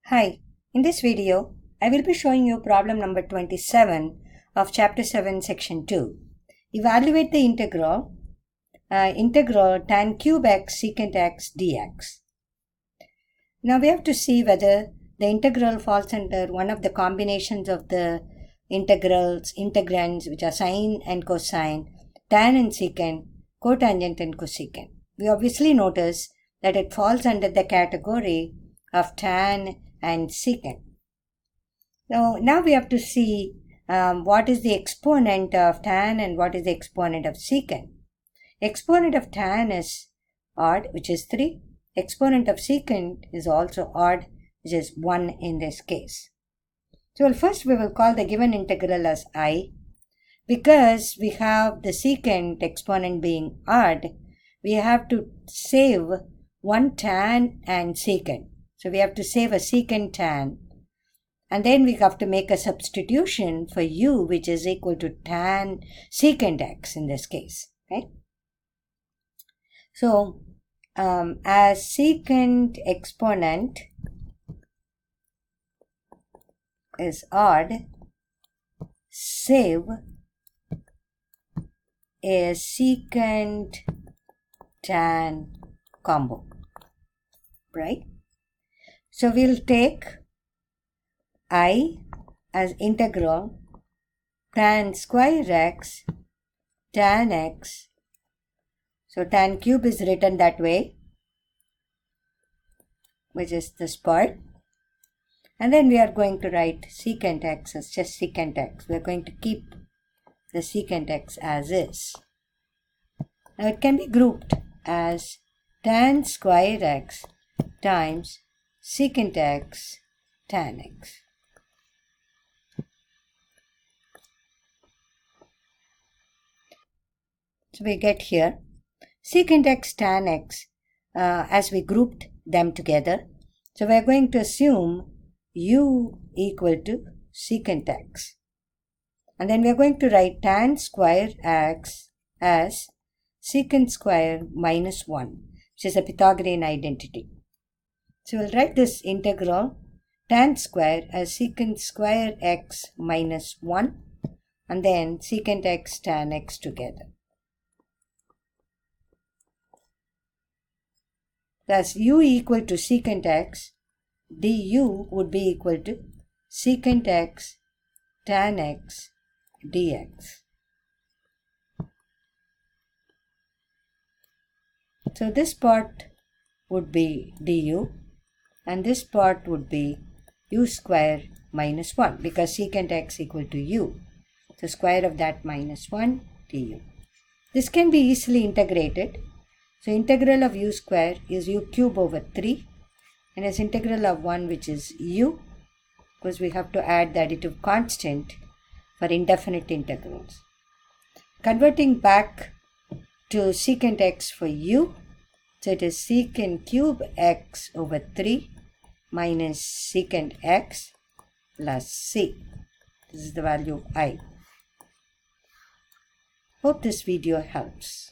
Hi, in this video, I will be showing you problem number 27 of chapter 7 section 2. Evaluate the integral tan cube x secant x dx. Now we have to see whether the integral falls under one of the combinations of the integrands which are sine and cosine, tan and secant, cotangent and cosecant. We obviously notice that it falls under the category of tan and secant. So now we have to see what is the exponent of tan and what is the exponent of secant. Exponent of tan is odd, which is 3. Exponent of secant is also odd, which is 1 in this case. So first we will call the given integral as I. Because we have the secant exponent being odd, we have to save one tan and secant. So we have to save a secant tan, and then we have to make a substitution for u, which is equal to tan secant x in this case, right? So as secant exponent is odd, save a secant tan combo, right? So we'll take I as integral tan square x tan x. So tan cube is written that way, which is this part. And then we are going to write secant x as just secant x. We are going to keep the secant x as is. Now it can be grouped as tan square x times secant x tan x. So we get here secant x tan x as we grouped them together. So we are going to assume u equal to secant x. And then we are going to write tan square x as secant square minus 1, which is a Pythagorean identity. So we'll write this integral tan square as secant square x minus 1 and then secant x tan x together. Thus u equal to secant x, du would be equal to secant x tan x dx. So this part would be du and this part would be u square minus 1 because secant x equal to u. So square of that minus 1 du. This can be easily integrated. So integral of u square is u cube over 3 and as integral of 1, which is u, because we have to add the additive constant for indefinite integrals. Converting back to secant x for u, so it is secant cube x over 3 minus secant x plus c. This is the value of I. Hope this video helps.